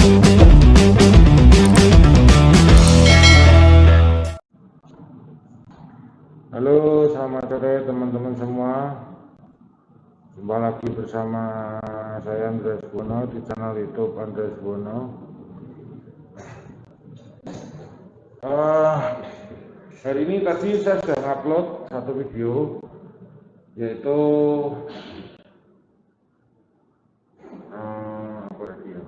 Halo, selamat sore teman-teman semua. Jumpa lagi bersama saya Andreas Bono di channel YouTube Andreas Bono. Hari ini tadi saya sudah upload satu video, yaitu apa lagi ya?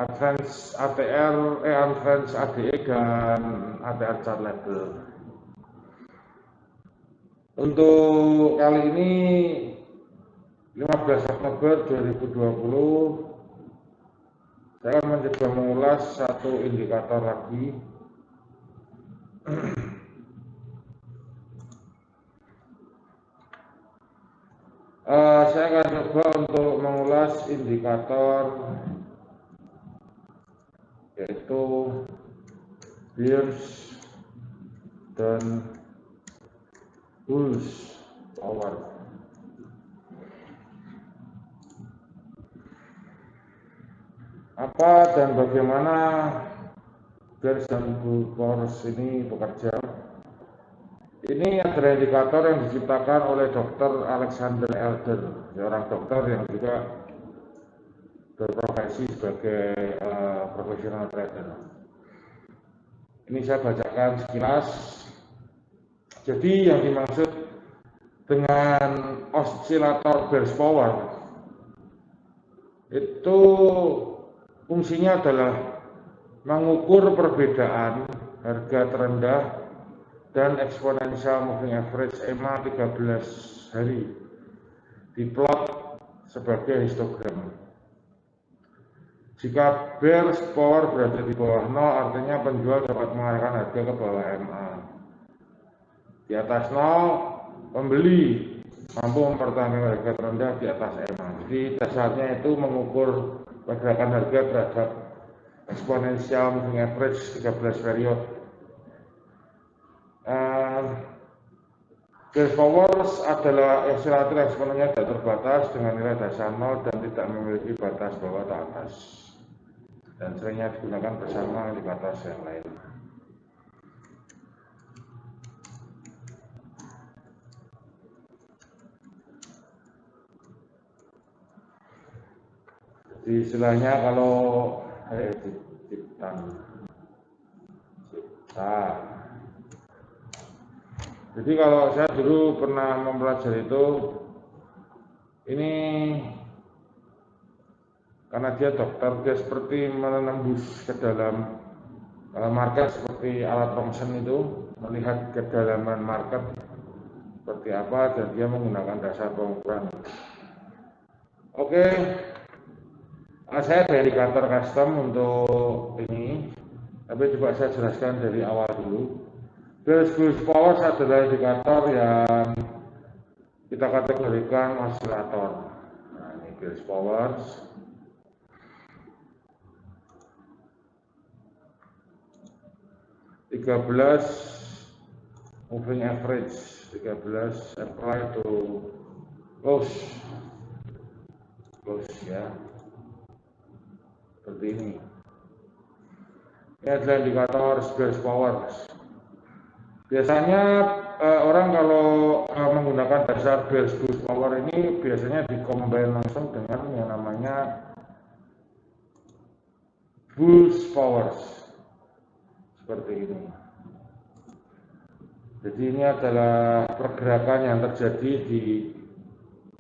Advance ADE dan ATR chart level. Untuk kali ini 15 Oktober 2020 saya akan mencoba mengulas satu indikator lagi. Saya akan coba untuk mengulas indikator yaitu bears dan bulls power. Apa dan bagaimana bears dan bull powers ini bekerja? Ini adalah indikator yang diciptakan oleh Dr. Alexander Elder, seorang dokter yang juga berprofesi sebagai profesional trader. Ini saya bacakan sekilas. Jadi yang dimaksud dengan osilator bears power itu fungsinya adalah mengukur perbedaan harga terendah dan exponential moving average EMA 13 hari diplot sebagai histogram. Jika bears power berada di bawah 0, artinya penjual dapat mengarahkan harga ke bawah MA. Di atas 0, pembeli mampu mempertahankan harga terendah di atas MA. Jadi dasarnya itu mengukur pergerakan harga terhadap exponential moving average 13 period. Bears powers adalah osilator yang sepenuhnya tidak terbatas dengan nilai dasar 0 dan tidak memiliki batas bawah atau atas, dan seringnya digunakan bersama indikator yang lain. Di istilahnya kalau jadi kalau saya dulu pernah mempelajari itu, ini karena dia dokter, dia seperti menembus ke dalam market seperti alat Thomson itu, melihat kedalaman market seperti apa, dan dia menggunakan dasar pengukuran. Oke, saya ada indikator custom untuk ini, tapi coba saya jelaskan dari awal dulu. Bears bulls powers adalah indikator yang kita kategorikan osilator. Nah, ini bears powers. (13) moving average, 13 apply to close ya, seperti ini. Ini adalah indikator bears powers. Biasanya orang kalau menggunakan dasar bears bulls power ini biasanya dikombin langsung dengan yang namanya bulls powers, seperti ini. Jadi ini adalah pergerakan yang terjadi di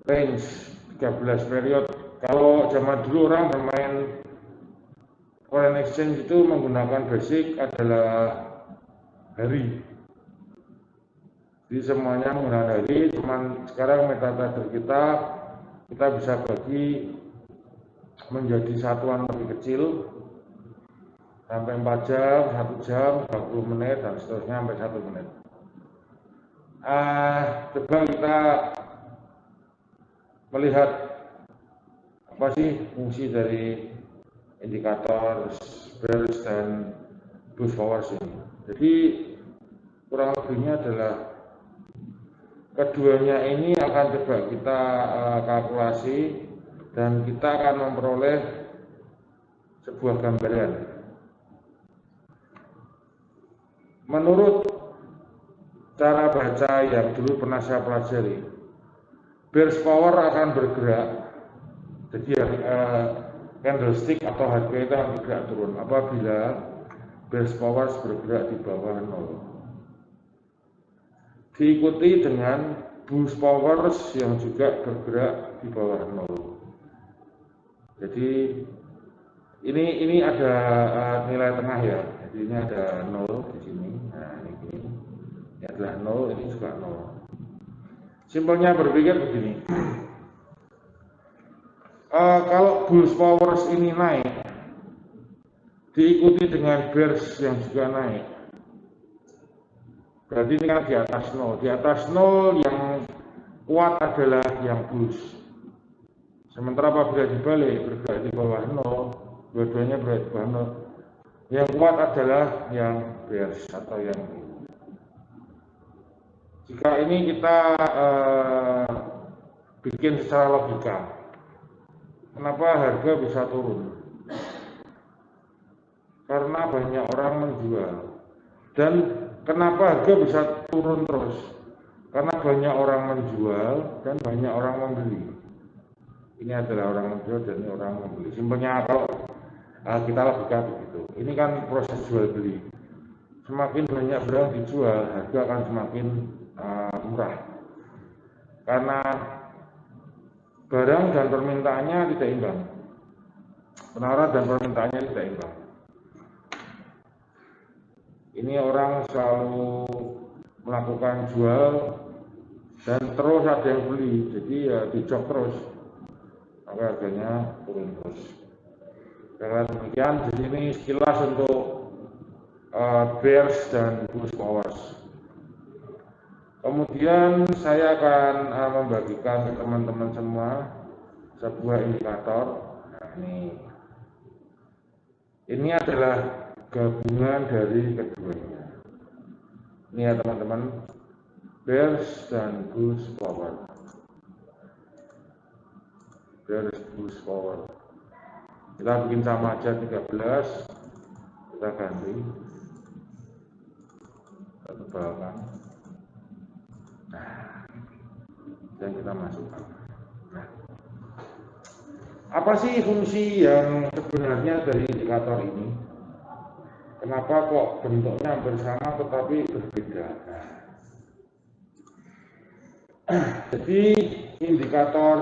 range 13 period. Kalau zaman dulu orang bermain foreign exchange itu menggunakan basic adalah hari. Jadi semuanya menggunakan hari, cuman sekarang MetaTrader kita bisa bagi menjadi satuan lebih kecil, sampai 4 jam, 1 jam, 20 menit, dan seterusnya sampai 1 menit. Coba kita melihat apa sih fungsi dari indikator bears dan bulls powers ini. Jadi kurang lebihnya adalah keduanya ini akan coba kita kalkulasi dan kita akan memperoleh sebuah gambaran. Menurut cara baca yang dulu pernah saya pelajari, bearish power akan bergerak, jadi candlestick atau harga itu akan bergerak turun apabila bearish power bergerak di bawah 0. Diikuti dengan bullish power yang juga bergerak di bawah 0. Jadi ini ada nilai tengah ya. Jadi ini ada 0 di sini. Nah, ini adalah 0, ini juga 0. Simpelnya berpikir begini. Kalau bullish power ini naik diikuti dengan bearish yang juga naik, berarti ini kan di atas 0. Di atas 0 yang kuat adalah yang bullish. Sementara apabila dibalik bergerak di bawah 0, dua-duanya berada di bawah 0, yang kuat adalah yang bearish atau yang ini. Jika ini kita bikin secara logika, kenapa harga bisa turun? Karena banyak orang menjual. Dan kenapa harga bisa turun terus? Karena banyak orang menjual dan banyak orang membeli. Ini adalah orang menjual dan ini orang membeli. Simpelnya kalau kita logika begitu. Ini kan proses jual beli. Semakin banyak barang dijual, harga akan semakin murah. Karena barang dan permintaannya tidak imbang. Penawaran dan permintaannya tidak imbang. Ini orang selalu melakukan jual dan terus ada yang beli, jadi ya dicok terus, maka harganya turun terus. Dengan demikian, di sini sekilas untuk bearish dan bullish powers. Kemudian saya akan membagikan ke teman-teman semua sebuah indikator. Nah, ini adalah gabungan dari keduanya. Ini ya teman-teman, bearish dan bullish power. Bearish bullish power. Kita bikin sama aja 13, kita ganti, kita tebalkan. Nah, dan kita masukkan. Nah, apa sih fungsi yang sebenarnya dari indikator ini? Kenapa kok bentuknya hampir sama tetapi berbeda? Jadi indikator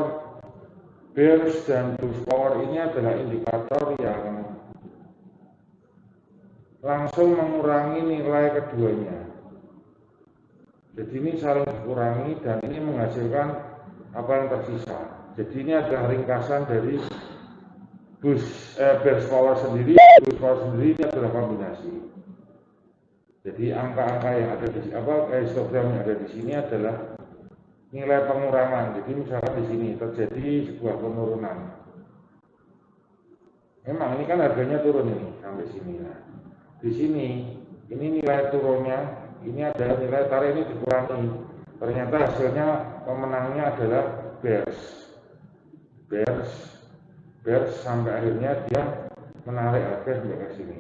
bearish dan bullish power ini adalah indikator yang langsung mengurangi nilai keduanya. Jadi ini saling dikurangi dan ini menghasilkan apa yang tersisa. Jadi ini adalah ringkasan dari bearish power sendiri, bullish power sendiri, ini adalah kombinasi. Jadi angka-angka yang ada di histogram yang ada di sini adalah nilai pengurangan. Jadi misalkan di sini terjadi sebuah penurunan. Memang ini kan harganya turun ini sampai sini. Nah, di sini ini nilai turunnya, ini adalah nilai tarik ini dikurangi. Ternyata hasilnya pemenangnya adalah bearish sampai akhirnya dia menarik harga sampai ke sini.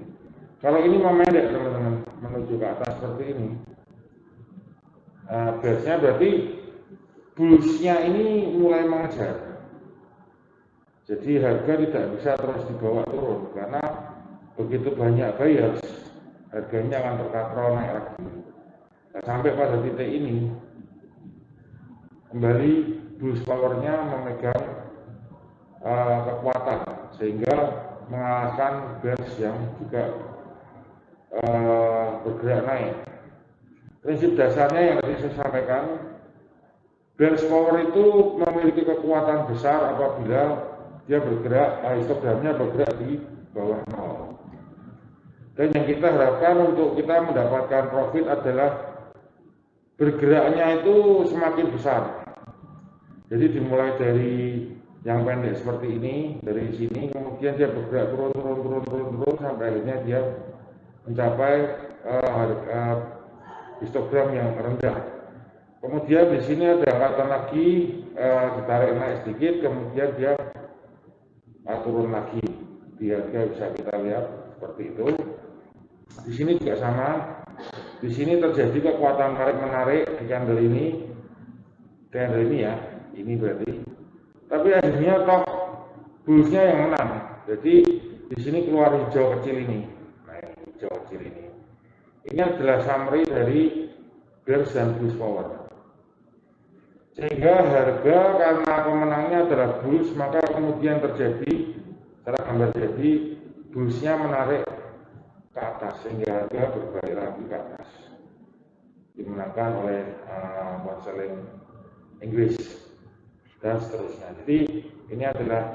Kalau ini memendek teman-teman menuju ke atas seperti ini, bearishnya berarti bullishnya ini mulai mengejar. Jadi harga tidak bisa terus dibawa turun karena begitu banyak buyers, harganya akan terkatrol naik lagi. Nah, sampai pada titik ini kembali bullish powernya memegang kekuatan sehingga mengalahkan bearish yang juga bergerak naik. Prinsip dasarnya yang tadi saya sampaikan, bearish power itu memiliki kekuatan besar apabila dia bergerak, histogramnya bergerak di bawah 0. Dan yang kita harapkan untuk kita mendapatkan profit adalah bergeraknya itu semakin besar. Jadi dimulai dari yang pendek seperti ini, dari sini, kemudian dia bergerak turun sampai akhirnya dia mencapai histogram yang rendah. Kemudian di sini ada angkatan lagi, ditarik naik sedikit, kemudian dia turun lagi. Dia bisa kita lihat seperti itu. Di sini juga sama. Di sini terjadi kekuatan tarik menarik di candle ini ya, ini berarti. Tapi akhirnya toh bullsnya yang menang. Jadi di sini keluar hijau kecil ini. Nah, hijau kecil ini. Ini adalah summary dari bears dan bulls power. Sehingga harga karena pemenangnya adalah bulls, maka kemudian terjadi secara gambar jadi bullsnya menarik ke atas sehingga harga berbalik lagi ke atas, dimenangkan oleh pound sterling Inggris dan seterusnya. Jadi ini adalah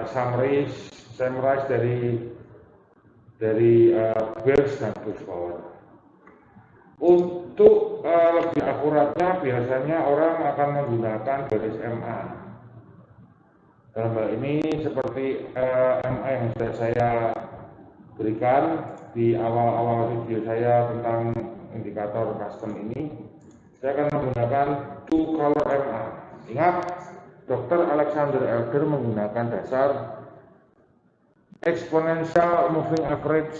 summarize dari bears dan bulls power. Untuk lebih akuratnya biasanya orang akan menggunakan garis MA. Dalam hal ini seperti MA yang sudah saya berikan di awal-awal video saya tentang indikator custom ini, saya akan menggunakan two color MA. Ingat, Dr. Alexander Elder menggunakan dasar exponential moving average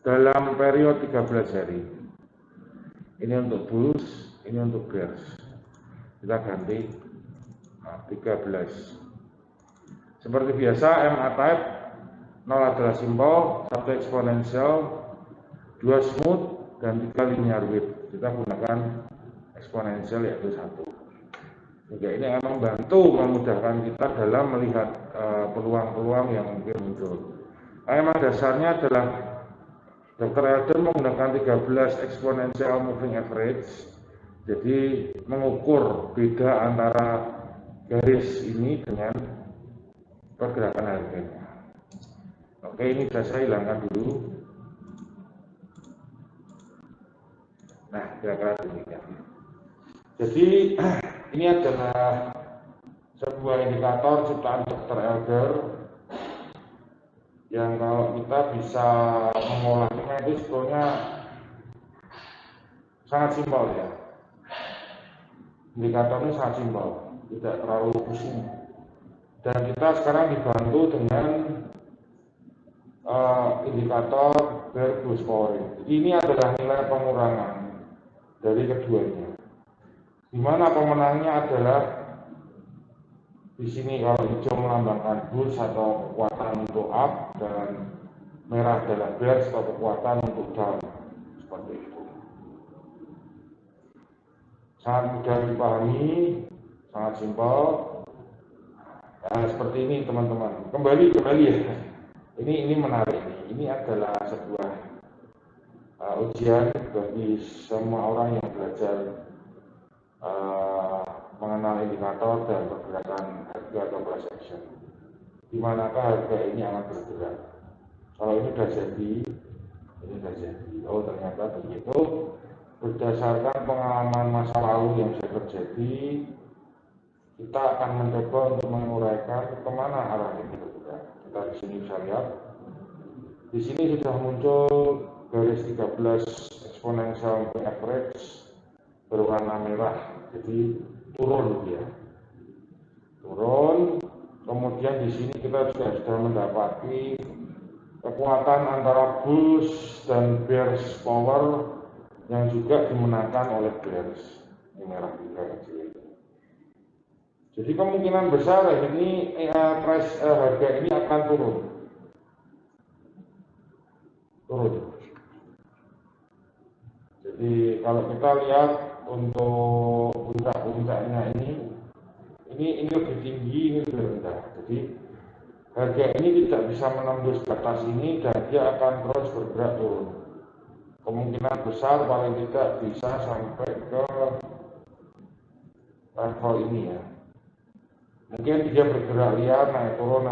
dalam periode 13 hari. Ini untuk bulls, ini untuk bears. Kita ganti 13. Seperti biasa, MA type 0 adalah simbol, 1 eksponensial, 2 smooth, dan 3 linear width. Kita gunakan eksponensial yaitu 1. Juga ini akan membantu memudahkan kita dalam melihat peluang-peluang yang mungkin muncul. Memang dasarnya adalah Dr. Elder menggunakan 13 exponential moving average, jadi mengukur beda antara garis ini dengan pergerakan harganya. Oke, ini sudah saya hilangkan dulu. Nah, kira-kira demikian. Jadi ini adalah sebuah indikator ciptaan Dr. Elder yang kalau kita bisa mengolahnya itu sebetulnya sangat simpel ya. Indikator ini sangat simpel, tidak terlalu pusing. Dan kita sekarang dibantu dengan indikator bear bulls power. Ini adalah nilai pengurangan dari keduanya. Di mana pemenangnya adalah di sini kalau hijau melambangkan bulls atau kekuatan untuk up dan merah adalah bears atau kekuatan untuk down, seperti itu. Sangat mudah dipahami, sangat simpel. Nah, seperti ini teman-teman. Kembali ya. Ini menarik. Ini adalah sebuah ujian bagi semua orang yang belajar mengenal indikator dan pergerakan harga atau price action. Di manakah harga ini akan bergerak? Kalau ini sudah jadi, ini sudah jadi. Oh, ternyata begitu. Berdasarkan pengalaman masa lalu yang sudah terjadi, kita akan mencoba untuk menguraikan kemana arah ini bergerak. Kita di sini bisa lihat. Di sini sudah muncul garis 13 exponential average berwarna merah, jadi turun dia, turun. Kemudian di sini kita juga sudah mendapati kekuatan antara bulls dan bears power yang juga dimenangkan oleh bears. Ini merah juga kecil. Jadi kemungkinan besar ini harga ini akan turun. Jadi kalau kita lihat untuk puncak-puncaknya ini lebih tinggi, ini lebih rendah. Jadi harga ini tidak bisa menembus batas ini dan dia akan terus bergerak turun. Kemungkinan besar paling tidak bisa sampai ke level ini ya. Mungkin dia bergerak liar, naik turun,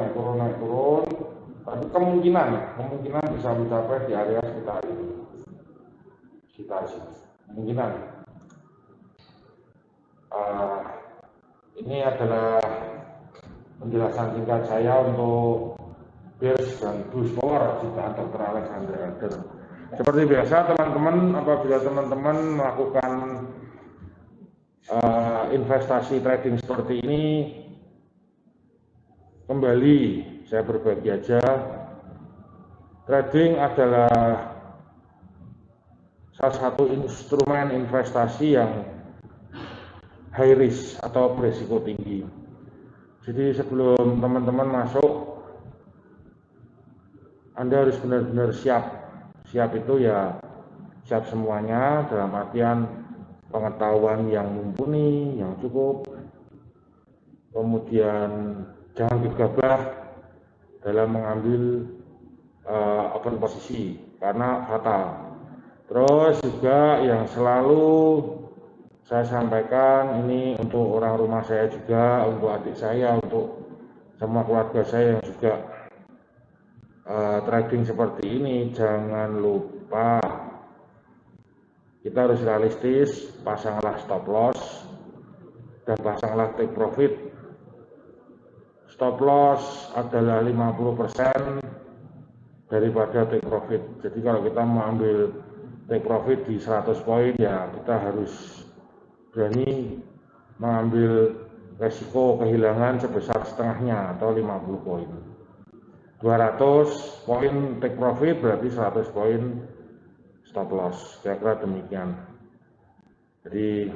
tapi kemungkinan bisa mencapai di area sekitar ini. Sekitar sini. Kemungkinan. Ini adalah penjelasan singkat saya untuk bears dan bulls power ciptaan Dr. Alexander Elder. Seperti biasa teman-teman, apabila teman-teman melakukan investasi trading seperti ini kembali saya berbagi aja. Trading adalah salah satu instrumen investasi yang high risk atau berisiko tinggi. Jadi sebelum teman-teman masuk, Anda harus benar-benar siap. Siap itu ya siap semuanya, dalam artian pengetahuan yang mumpuni, yang cukup. Kemudian jangan gegabah dalam mengambil open posisi karena fatal. Terus juga yang selalu saya sampaikan, ini untuk orang rumah saya juga, untuk adik saya, untuk semua keluarga saya yang juga trading seperti ini, jangan lupa kita harus realistis, pasanglah stop loss dan pasanglah take profit. Stop loss adalah 50% daripada take profit. Jadi kalau kita mau ambil take profit di 100 poin, ya kita harus berani mengambil resiko kehilangan sebesar setengahnya atau 50 poin. 200 poin take profit berarti 100 poin stop loss, kira-kira demikian. Jadi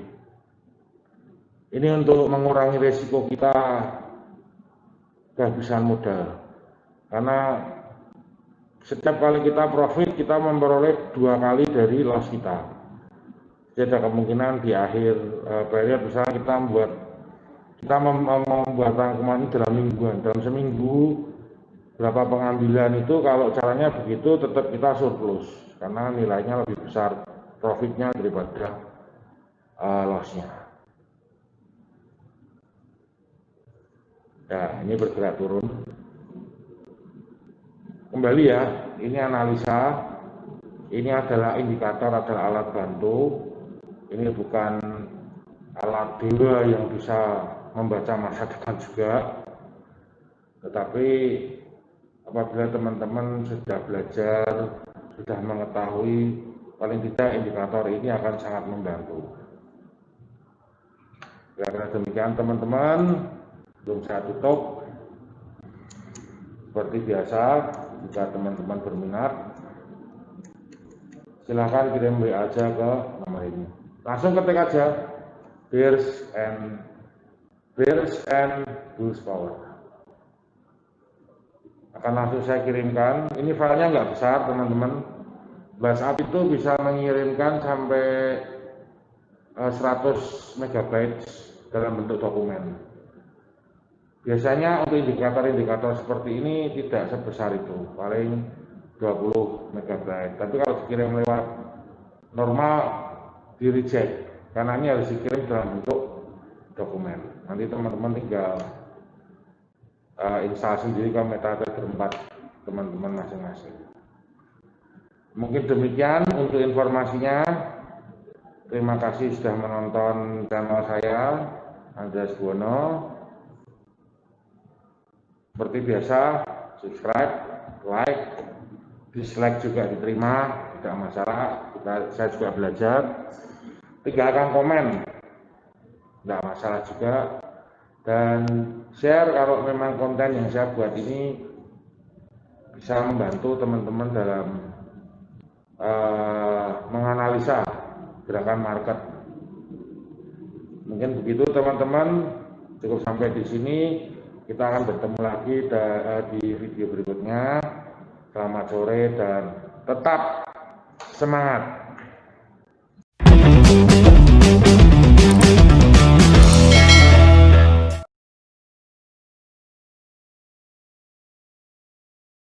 ini untuk mengurangi resiko kita kehabisan modal, karena setiap kali kita profit kita memperoleh 2 kali dari loss kita. Jadi ada kemungkinan di akhir period misalnya kita membuat rangkuman dalam mingguan, dalam seminggu berapa pengambilan itu, kalau caranya begitu tetap kita surplus karena nilainya lebih besar profitnya daripada lossnya. Ya, ini bergerak turun. Kembali ya, ini analisa, ini adalah indikator, adalah alat bantu. Ini bukan alat dewa yang bisa membaca masa depan juga. Tetapi apabila teman-teman sudah belajar, sudah mengetahui, paling tidak indikator ini akan sangat membantu. Karena demikian teman-teman, belum saya tutup. Seperti biasa, jika teman-teman berminat, silahkan kirim WA aja ke nomor ini. Langsung ketik aja Bears and Bulls Power. Akan langsung saya kirimkan. Ini filenya nggak besar teman-teman. WhatsApp itu bisa mengirimkan sampai 100 MB dalam bentuk dokumen. Biasanya untuk indikator-indikator seperti ini tidak sebesar itu, paling 20 MB. Tapi kalau dikirim lewat normal di reject, karena ini harus dikirim dalam bentuk dokumen. Nanti teman-teman tinggal install sendiri ke MetaTrader 4 teman-teman masing-masing. Mungkin demikian untuk informasinya. Terima kasih sudah menonton channel saya, Andreas Buwono. Seperti biasa, subscribe, like, dislike juga diterima, tidak masalah. Saya juga belajar. Tinggalkan komen, tidak masalah juga. Dan share kalau memang konten yang saya buat ini bisa membantu teman-teman dalam menganalisa gerakan market. Mungkin begitu teman-teman, cukup sampai di sini. Kita akan bertemu lagi di video berikutnya. Selamat sore dan tetap semangat.